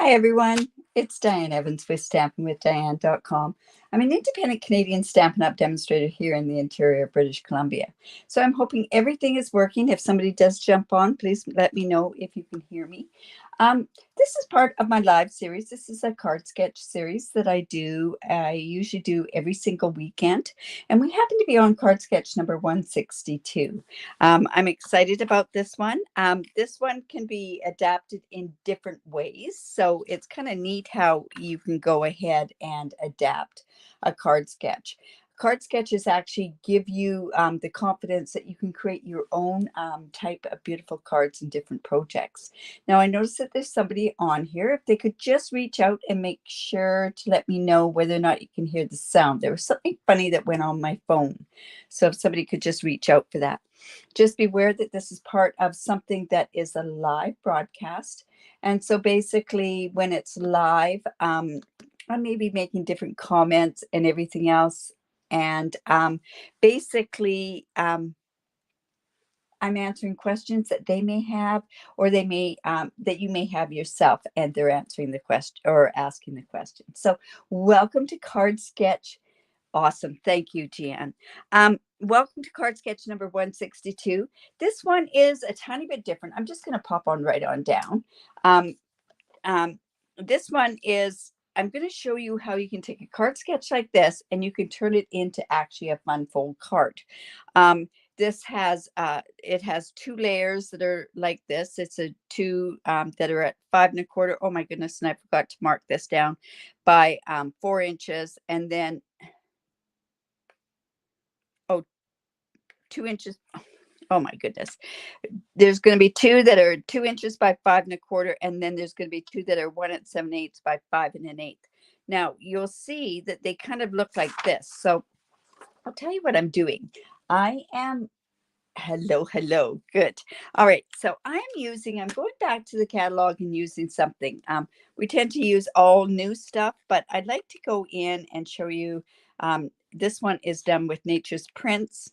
Hi, everyone. It's Diane Evans with stampingwithdiane.com. I'm an independent Canadian Stampin' Up demonstrator here in the interior of British Columbia. So I'm hoping everything is working. If somebody does jump on, please let me know if you can hear me. This is part of my live series. This is a card sketch series that I do. I usually do every single weekend. And we happen to be on card sketch number 162. I'm excited about this one. This one can be adapted in different ways. So it's kind of neat how you can go ahead and adapt a card sketch. Card sketches actually give you the confidence that you can create your own type of beautiful cards in different projects. Now, I noticed that there's somebody on here. If they could just reach out and make sure to let me know whether or not you can hear the sound. There was something funny that went on my phone. So if somebody could just reach out for that. Just beware that this is part of something that is a live broadcast. And so basically when it's live, I may be making different comments and everything else. And basically, I'm answering questions that they may have, or they may that you may have yourself, and they're answering the question or asking the question. So welcome to Card Sketch. Awesome. Thank you, Jan. Welcome to Card Sketch number 162. This one is a tiny bit different. I'm just going to pop on right on down. This one is, I'm going to show you how you can take a card sketch like this and you can turn it into actually a fun fold card. This has, it has two layers that are like this. It's a two that are at 5 1/4. Oh my goodness. And I forgot to mark this down by 4 inches. And then, 2 inches. Oh my goodness. There's going to be two that are 2 inches by 5 1/4. And then there's going to be two that are 1 7/8 by 5 1/8. Now you'll see that they kind of look like this. So I'll tell you what I'm doing. Hello. Good. All right. So I'm going back to the catalog and using something. We tend to use all new stuff, but I'd like to go in and show you. This one is done with Nature's Prints.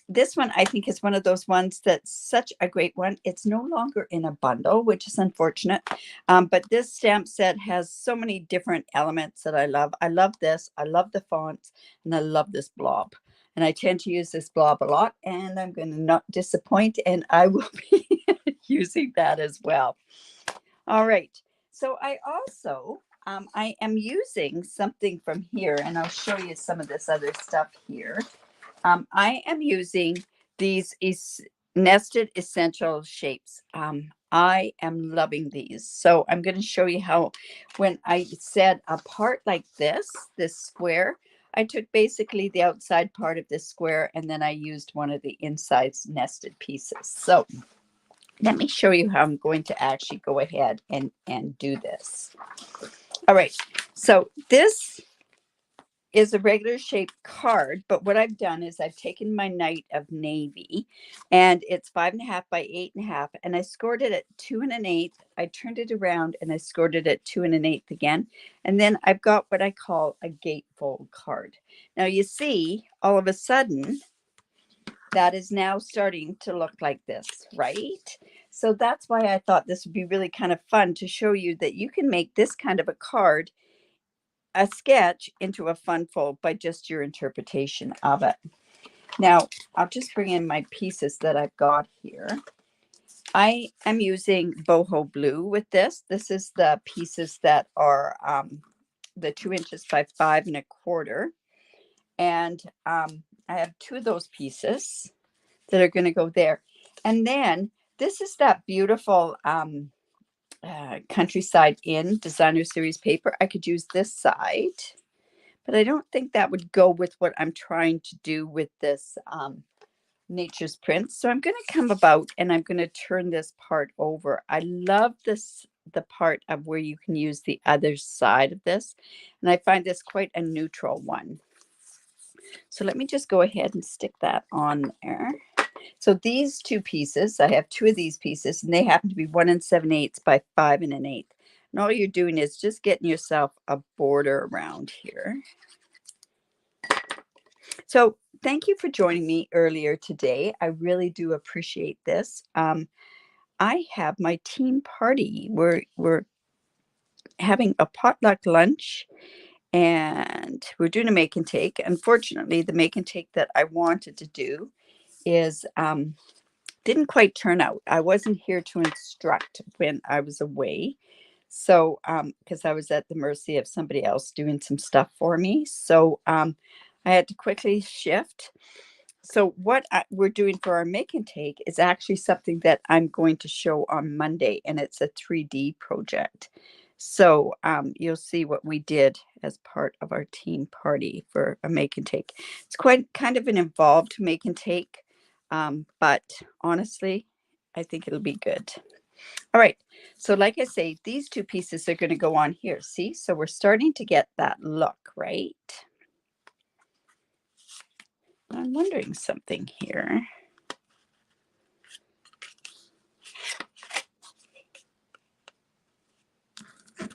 This one, I think, is one of those ones that's such a great one. It's no longer in a bundle, which is unfortunate. But this stamp set has so many different elements that I love. I love this. I love the fonts, and I love this blob. And I tend to use this blob a lot, and I'm going to not disappoint, and I will be using that as well. All right. So I also, I am using something from here, and I'll show you some of this other stuff here. I am using these nested essential shapes. I am loving these. So I'm going to show you how, when I said a part like this square, I took basically the outside part of this square, and then I used one of the inside nested pieces. So let me show you how I'm going to actually go ahead and do this. All right. So this is a regular shaped card, but what I've done is I've taken my Night of Navy, and it's 5 1/2 by 8 1/2, and I scored it at 2 1/8. I turned it around and I scored it at 2 1/8 again, and then I've got what I call a gatefold card. Now you see, all of a sudden, that is now starting to look like this, right? So that's why I thought this would be really kind of fun to show you that you can make this kind of a card, a sketch, into a fun fold by just your interpretation of it. Now, I'll just bring in my pieces that I've got here. I am using boho blue with this. This is the pieces that are the 2 inches by 5 1/4. And I have two of those pieces that are going to go there. And then this is that beautiful Countryside Inn Designer Series paper. I could use this side, but I don't think that would go with what I'm trying to do with this Nature's Prints. So I'm going to come about and I'm going to turn this part over. I love this, the part of where you can use the other side of this. And I find this quite a neutral one. So let me just go ahead and stick that on there. So these two pieces, I have two of these pieces, and they happen to be 1 7/8 by 5 1/8. And all you're doing is just getting yourself a border around here. So thank you for joining me earlier today. I really do appreciate this. I have my team party. We're having a potluck lunch, and we're doing a make and take. Unfortunately, the make and take that I wanted to do is didn't quite turn out. I wasn't here to instruct when I was away. So, because I was at the mercy of somebody else doing some stuff for me. So, I had to quickly shift. So, what we're doing for our make and take is actually something that I'm going to show on Monday, and it's a 3D project. So, you'll see what we did as part of our team party for a make and take. It's quite kind of an involved make and take, but honestly, I think it'll be good. All right. So like I say, these two pieces are going to go on here. See? So we're starting to get that look, right? I'm wondering something here. I'm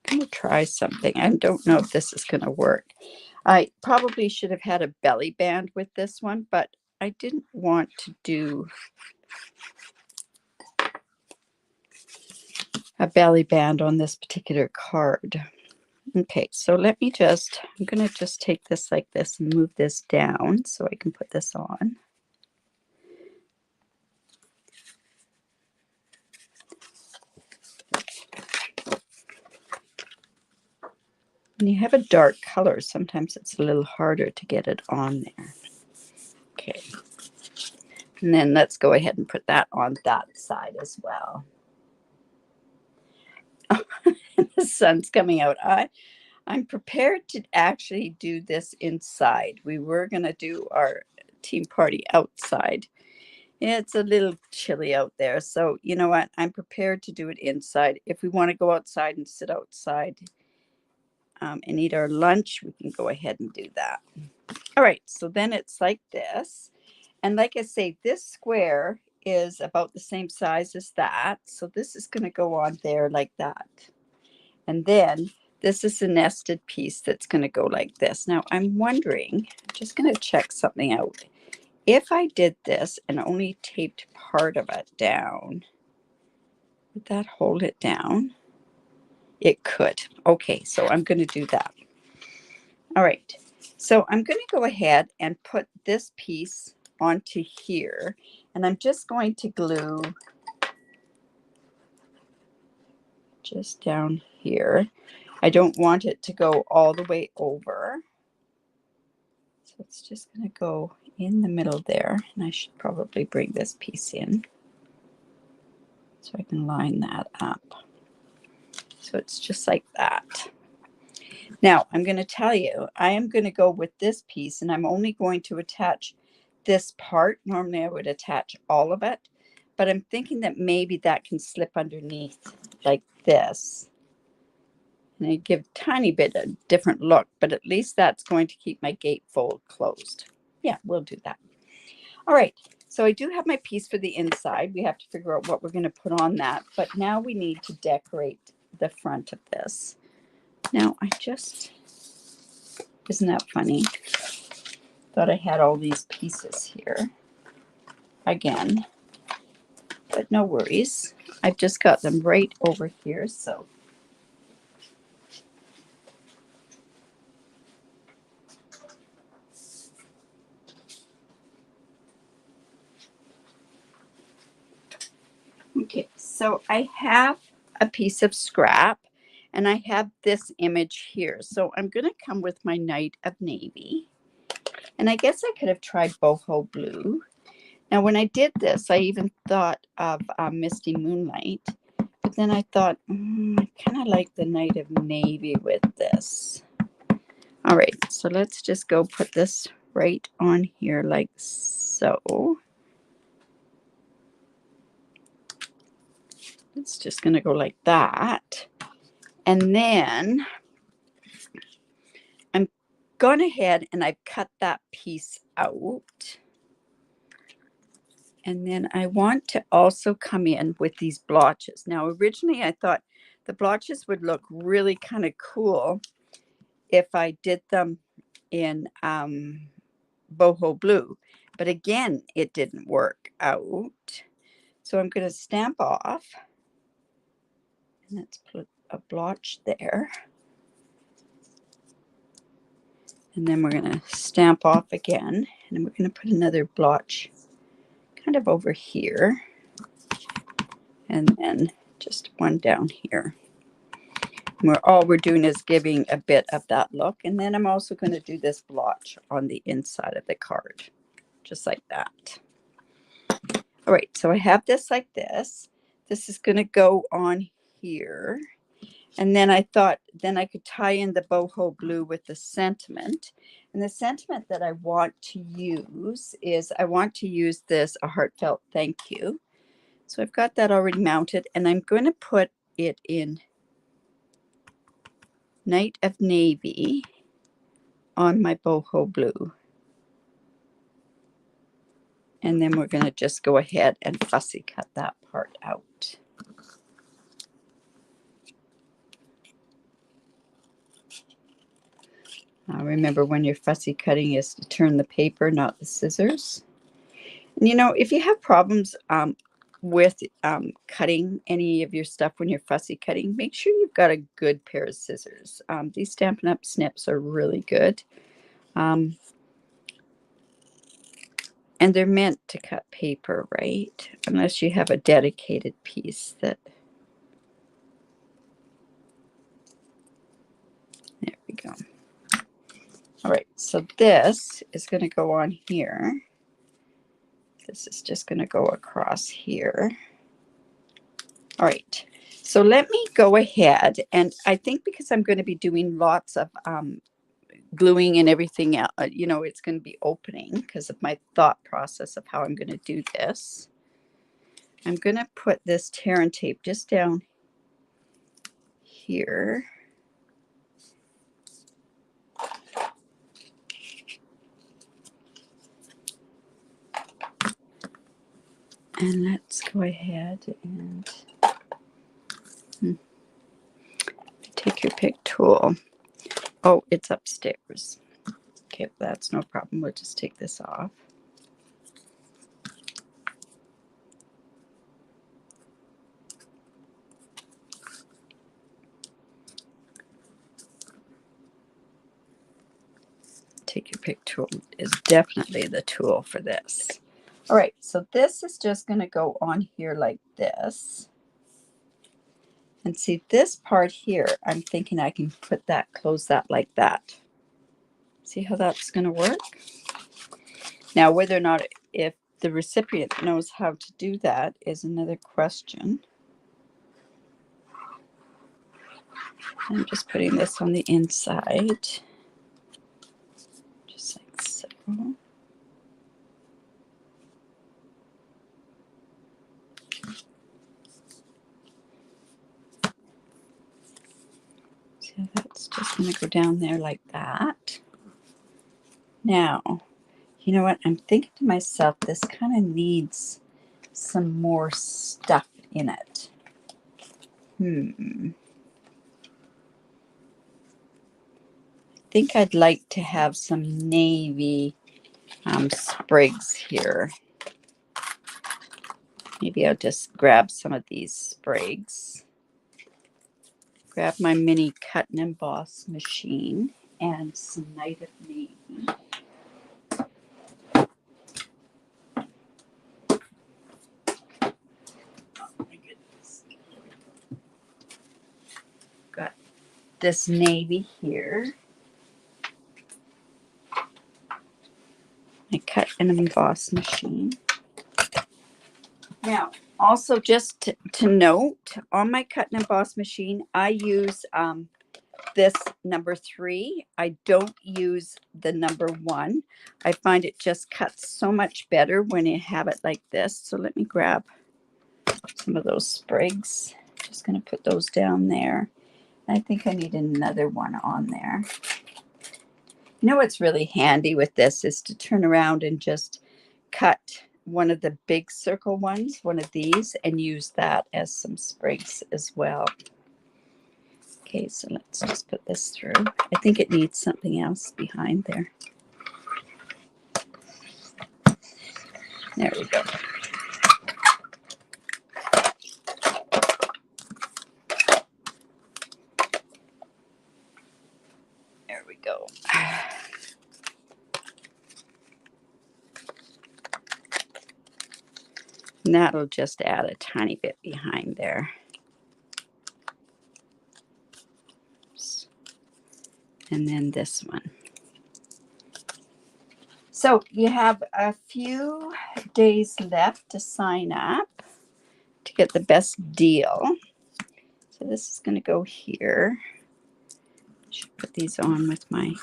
going to try something. I don't know if this is going to work. I probably should have had a belly band with this one, but I didn't want to do a belly band on this particular card. Okay, so I'm going to just take this like this and move this down so I can put this on. When you have a dark color, sometimes it's a little harder to get it on there. Okay. And then let's go ahead and put that on that side as well. The sun's coming out. I'm prepared to actually do this inside. We were going to do our team party outside. It's a little chilly out there. So you know what? I'm prepared to do it inside. If we want to go outside and sit outside and eat our lunch, we can go ahead and do that. All right. So then it's like this. And like I say, this square is about the same size as that. So this is going to go on there like that. And then this is a nested piece that's going to go like this. Now I'm wondering, I'm just going to check something out. If I did this and only taped part of it down, would that hold it down? It could. Okay, so I'm going to do that. All right. So I'm going to go ahead and put this piece onto here, and I'm just going to glue just down here. I don't want it to go all the way over. So it's just going to go in the middle there, and I should probably bring this piece in so I can line that up. So it's just like that. Now I'm going to tell you, I am going to go with this piece, and I'm only going to attach this part. Normally I would attach all of it, but I'm thinking that maybe that can slip underneath like this. And I give a tiny bit of different look, but at least that's going to keep my gatefold closed. Yeah, we'll do that. All right, so I do have my piece for the inside. We have to figure out what we're going to put on that, but now we need to decorate the front of this. Now isn't that funny? Thought I had all these pieces here again, but no worries. I've just got them right over here, so. Okay, so I have a piece of scrap, and I have this image here. So I'm going to come with my Night of Navy, and I guess I could have tried boho blue. Now, when I did this, I even thought of Misty Moonlight, but then I thought, I kind of like the Night of Navy with this. All right, so let's just go put this right on here like so. It's just going to go like that. And then I'm gone ahead and I've cut that piece out. And then I want to also come in with these blotches. Now, originally I thought the blotches would look really kind of cool if I did them in boho blue. But again, it didn't work out. So I'm going to stamp off. And let's put a blotch there. And then we're going to stamp off again. And we're going to put another blotch kind of over here. And then just one down here. All we're doing is giving a bit of that look. And then I'm also going to do this blotch on the inside of the card, just like that. All right, so I have this like this. This is going to go on here. And then I thought then I could tie in the boho blue with the sentiment. And the sentiment that I want to use is I want to use this, a heartfelt thank you. So I've got that already mounted, and I'm going to put it in Night of Navy on my boho blue. And then we're going to just go ahead and fussy cut that part out. Remember, when you're fussy cutting is to turn the paper, not the scissors. And you know, if you have problems with cutting any of your stuff when you're fussy cutting, make sure you've got a good pair of scissors. These Stampin' Up snips are really good. And they're meant to cut paper, right? Unless you have a dedicated piece that... There we go. All right, so this is going to go on here. This is just going to go across here. All right, so let me go ahead, and I think because I'm going to be doing lots of gluing and everything else, you know, it's going to be opening because of my thought process of how I'm going to do this. I'm going to put this tear and tape just down here. And let's go ahead and take your pick tool. Oh, it's upstairs. Okay, that's no problem. We'll just take this off. Take your pick tool is definitely the tool for this. All right, so this is just going to go on here like this. And see this part here, I'm thinking I can put that, close that like that. See how that's going to work? Now, whether or not if the recipient knows how to do that is another question. I'm just putting this on the inside. Just like so. So that's just going to go down there like that. Now, you know what? I'm thinking to myself, this kind of needs some more stuff in it. I think I'd like to have some navy sprigs here. Maybe I'll just grab some of these sprigs. Grab my mini cut and emboss machine and some Night of Navy. Oh my goodness. Got this navy here. My cut and emboss machine. Now, also just to note, on my cut and emboss machine, I use this number 3. I don't use the number 1. I find it just cuts so much better when you have it like this. So let me grab some of those sprigs. Just going to put those down there. I think I need another one on there. You know what's really handy with this is to turn around and just cut one of the big circle ones, one of these, and use that as some sprigs as well. Okay, so let's just put this through. I think it needs something else behind there. There we go. And that'll just add a tiny bit behind there. Oops. And then this one. So you have a few days left to sign up to get the best deal. So this is going to go here. I should put these on with my...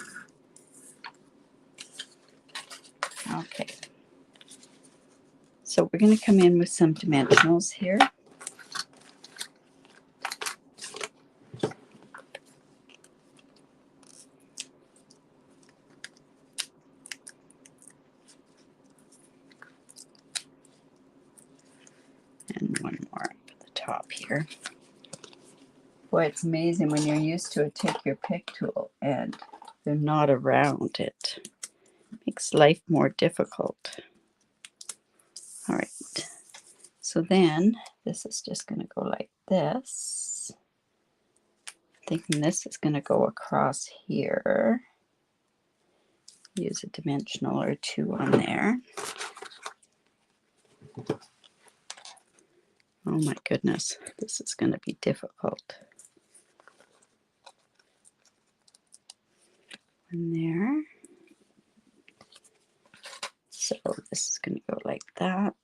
Okay. So we're going to come in with some dimensionals here. And one more up at the top here. Boy, it's amazing when you're used to a take your pick tool and they're not around. It makes life more difficult. All right. So then this is just going to go like this. Thinking this is going to go across here. Use a dimensional or two on there. Oh my goodness, this is going to be difficult. In there. So this is going to go like that.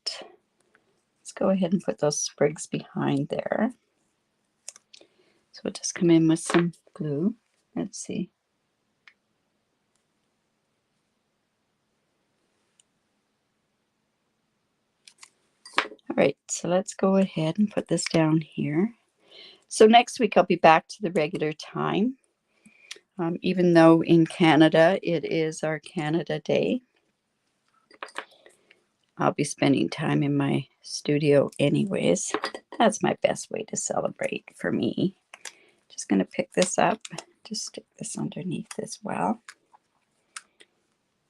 Let's go ahead and put those sprigs behind there. So we'll just come in with some glue. Let's see. All right, so let's go ahead and put this down here. So next week I'll be back to the regular time. Even though in Canada it is our Canada Day, I'll be spending time in my studio anyways. That's my best way to celebrate for me. Just going to pick this up, just stick this underneath as well.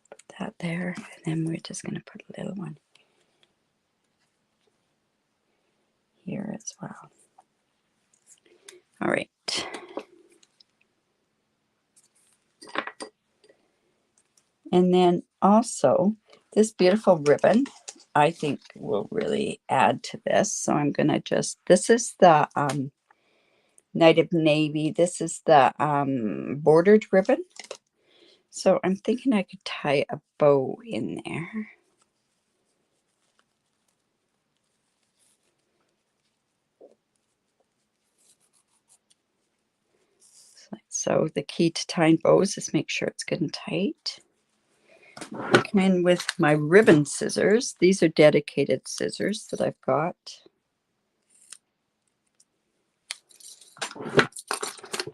Put that there, and then we're just going to put a little one here as well. All right. And then also this beautiful ribbon, I think will really add to this. So I'm going to just, this is the Night of Navy. This is the bordered ribbon. So I'm thinking I could tie a bow in there. So the key to tying bows is make sure it's good and tight. Come in with my ribbon scissors. These are dedicated scissors that I've got.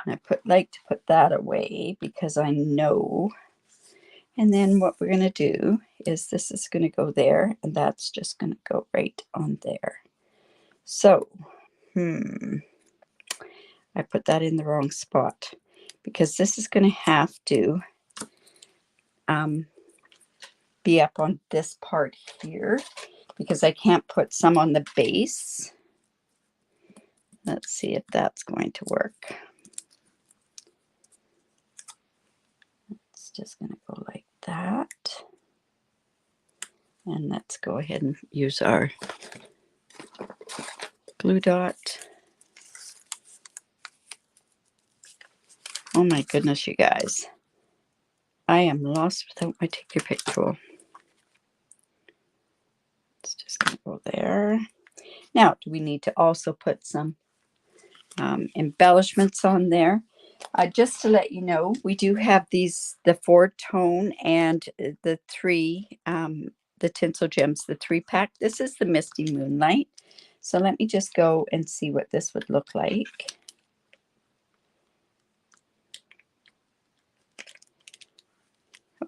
And I like to put that away because I know. And then what we're going to do is this is going to go there, and that's just going to go right on there. So, I put that in the wrong spot because this is going to have to be up on this part here because I can't put some on the base. Let's see if that's going to work. It's just going to go like that. And let's go ahead and use our glue dot. Oh my goodness, you guys. I am lost without my take your pick tool. It's just going to go there. Now, do we need to also put some embellishments on there? Just to let you know, we do have these, the 4-tone and the 3, the tinsel gems, the 3-pack. This is the Misty Moonlight. So let me just go and see what this would look like.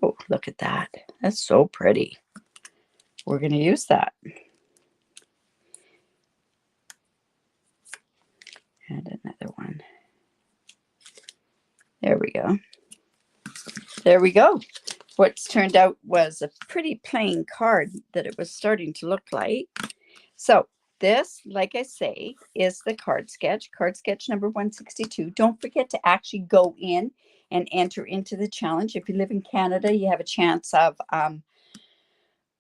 Oh, look at that. That's so pretty. We're going to use that. And another one. There we go. There we go. What's turned out was a pretty plain card that it was starting to look like. So this, like I say, is the card sketch number 162. Don't forget to actually go in and enter into the challenge. If you live in Canada, you have a chance of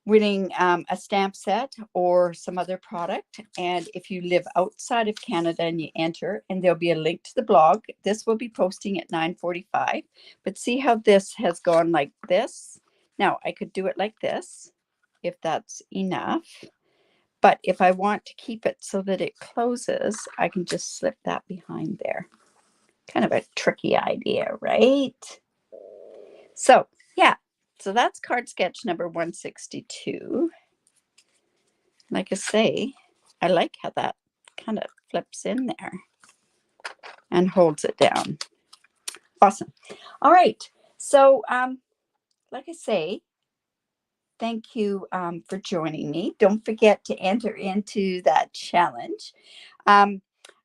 winning a stamp set or some other product. And if you live outside of Canada and you enter, and there'll be a link to the blog. This will be posting at 9:45. But see how this has gone like this? Now, I could do it like this if that's enough. But if I want to keep it so that it closes, I can just slip that behind there. Kind of a tricky idea, right? So, yeah. So that's card sketch number 162. Like I say, I like how that kind of flips in there and holds it down. Awesome. All right. So, like I say, thank you for joining me. Don't forget to enter into that challenge. I'm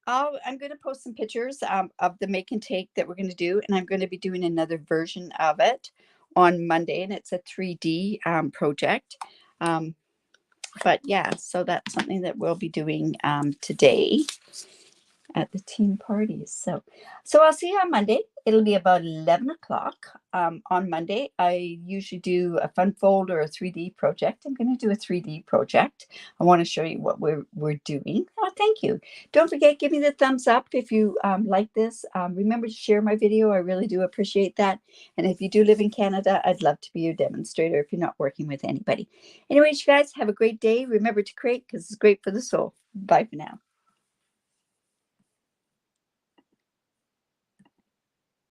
going to post some pictures of the make and take that we're going to do, and I'm going to be doing another version of it on Monday, and it's a 3D project. But yeah, so that's something that we'll be doing today at the team parties. So I'll see you on Monday. It'll be about 11 o'clock on Monday. I usually do a fun fold or a 3D project. I'm going to do a 3D project. I want to show you what we're doing. Oh, thank you. Don't forget, give me the thumbs up if you like this. Remember to share my video. I really do appreciate that. And if you do live in Canada, I'd love to be your demonstrator if you're not working with anybody. Anyways, you guys have a great day. Remember to create because it's great for the soul. Bye for now.